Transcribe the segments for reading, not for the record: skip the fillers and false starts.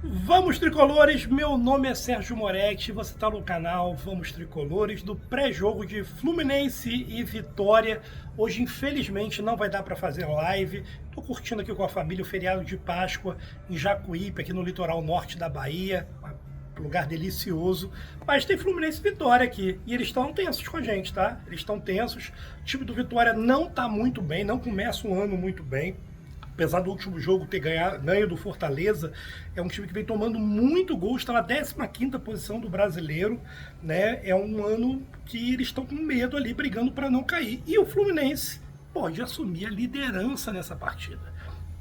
Vamos Tricolores, meu nome é Sérgio Moretti, você está no canal Vamos Tricolores do pré-jogo de Fluminense e Vitória. Hoje, infelizmente, não vai dar para fazer live. Estou curtindo aqui com a família o feriado de Páscoa em Jacuípe, aqui no litoral norte da Bahia, um lugar delicioso. Mas tem Fluminense e Vitória aqui e eles estão tensos com a gente, tá? Eles estão tensos. O time do Vitória não está muito bem, não começa o ano muito bem. Apesar do último jogo ter ganho do Fortaleza, é um time que vem tomando muito gol, está na 15ª posição do brasileiro, né? É um ano que eles estão com medo ali, brigando para não cair. E o Fluminense pode assumir a liderança nessa partida.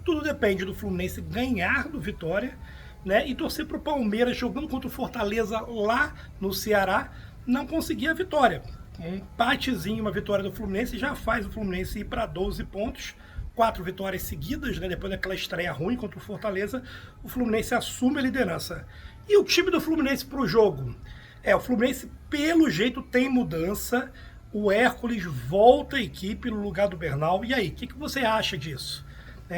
Tudo depende do Fluminense ganhar do Vitória, né? E torcer para o Palmeiras, jogando contra o Fortaleza lá no Ceará, não conseguir a vitória. Um empatezinho, uma vitória do Fluminense já faz o Fluminense ir para 12 pontos. 4 vitórias seguidas, né? Depois daquela estreia ruim contra o Fortaleza, o Fluminense assume a liderança. E o time do Fluminense para o jogo? O Fluminense, pelo jeito, tem mudança. O Hércules volta à equipe no lugar do Bernal. E aí, o que você acha disso?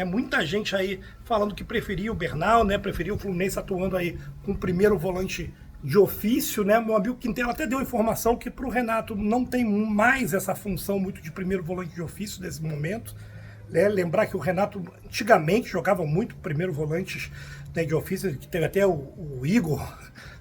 Muita gente aí falando que preferia o Bernal, né? Preferia o Fluminense atuando aí com o primeiro volante de ofício, né? Meu amigo Quintela até deu informação que para o Renato não tem mais essa função muito de primeiro volante de ofício nesse momento. Lembrar que o Renato antigamente jogava muito primeiro volantes, né, de ofício, que teve até o Igor,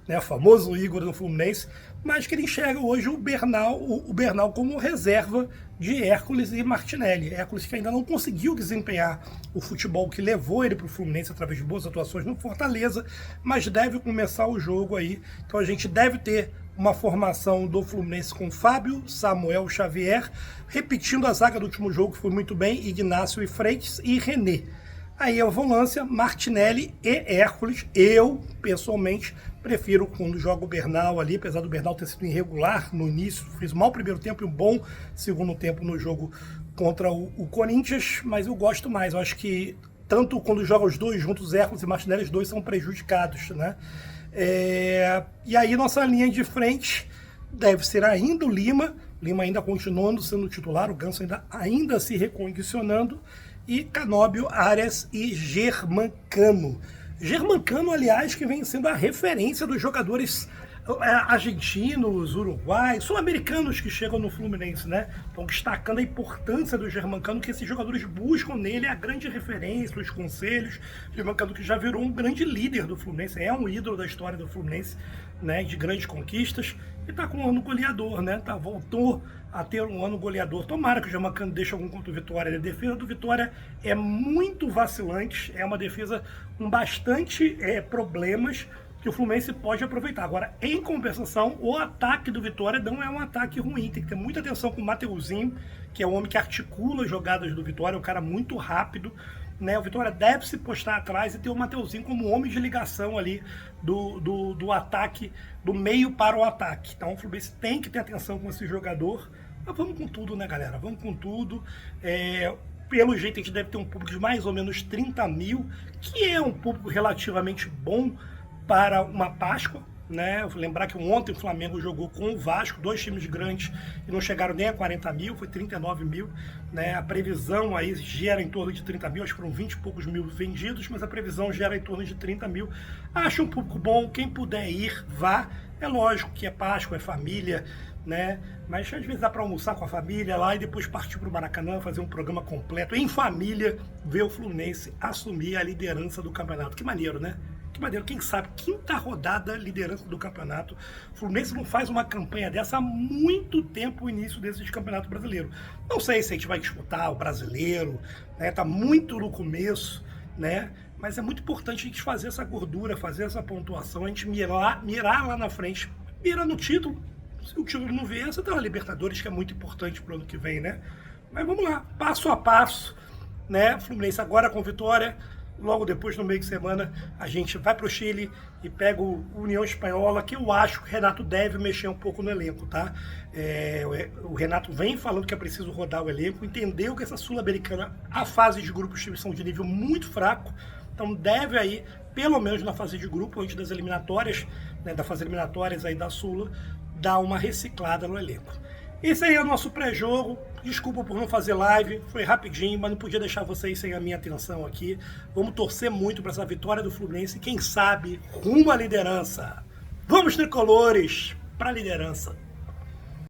né, o famoso Igor do Fluminense, mas que ele enxerga hoje o Bernal como reserva de Hércules e Martinelli. Hércules que ainda não conseguiu desempenhar o futebol que levou ele para o Fluminense através de boas atuações no Fortaleza, mas deve começar o jogo aí. Então a gente deve ter uma formação do Fluminense com Fábio, Samuel, Xavier, repetindo a zaga do último jogo, que foi muito bem, Ignácio e Freitas e René. Aí a volância, Martinelli e Hércules. Eu, pessoalmente, prefiro quando joga o Bernal ali, apesar do Bernal ter sido irregular no início, fez um mau primeiro tempo e um bom segundo tempo no jogo contra o Corinthians, mas eu gosto mais. Eu acho que tanto quando jogam os dois juntos, Hércules e Martinelli, os dois são prejudicados, né? E aí nossa linha de frente deve ser ainda o Lima ainda continuando sendo titular, o Ganso ainda se recondicionando, e Canóbio, Arias e Germancano. Germancano, aliás, que vem sendo a referência dos jogadores argentinos, uruguaios, sul-americanos que chegam no Fluminense, né? Estão destacando a importância do Germancano, que esses jogadores buscam nele a grande referência, os conselhos. Germancano que já virou um grande líder do Fluminense, é um ídolo da história do Fluminense, né? De grandes conquistas, e está com um ano goleador, né? Voltou a ter um ano goleador. Tomara que o Germancano deixe algum contra o Vitória. A defesa do Vitória é muito vacilante, é uma defesa com bastante problemas, que o Fluminense pode aproveitar. Agora, em compensação, o ataque do Vitória não é um ataque ruim. Tem que ter muita atenção com o Mateuzinho, que é o homem que articula as jogadas do Vitória, é um cara muito rápido, né? O Vitória deve se postar atrás e ter o Mateuzinho como homem de ligação ali do ataque, do meio para o ataque. Então o Fluminense tem que ter atenção com esse jogador. Mas vamos com tudo, né, galera? Vamos com tudo. Pelo jeito, a gente deve ter um público de mais ou menos 30 mil, que é um público relativamente bom para uma Páscoa, né? Vou lembrar que ontem o Flamengo jogou com o Vasco, 2 times grandes, e não chegaram nem a 40 mil, foi 39 mil, né? A previsão aí gera em torno de 30 mil, acho que foram 20 e poucos mil vendidos, mas a previsão gera em torno de 30 mil. Acho um público bom, quem puder ir, vá. É lógico que é Páscoa, é família, né? Mas às vezes dá para almoçar com a família lá e depois partir para o Maracanã, fazer um programa completo, em família, ver o Fluminense assumir a liderança do campeonato. Que maneiro, né? Que maneiro, quem sabe, 5ª rodada, liderança do campeonato. O Fluminense não faz uma campanha dessa há muito tempo, o início desse campeonato brasileiro. Não sei se a gente vai disputar o brasileiro, né? Tá muito no começo, né? Mas é muito importante a gente fazer essa gordura, fazer essa pontuação, a gente mirar lá na frente, mira no título. Se o título não vier, você tá na Libertadores, que é muito importante pro ano que vem, né? Mas vamos lá, passo a passo, né? Fluminense agora com vitória. Logo depois, no meio de semana, a gente vai para o Chile e pega o União Espanhola, que eu acho que o Renato deve mexer um pouco no elenco, tá? O Renato vem falando que é preciso rodar o elenco, entendeu que essa Sul-Americana, a fase de grupos, os times são de nível muito fraco, então deve aí, pelo menos na fase de grupo, antes das eliminatórias, né, da fase eliminatórias aí da Sula, dar uma reciclada no elenco. Esse aí é o nosso pré-jogo. Desculpa por não fazer live, foi rapidinho, mas não podia deixar vocês sem a minha atenção aqui. Vamos torcer muito para essa vitória do Fluminense e quem sabe rumo à liderança. Vamos, tricolores, para a liderança.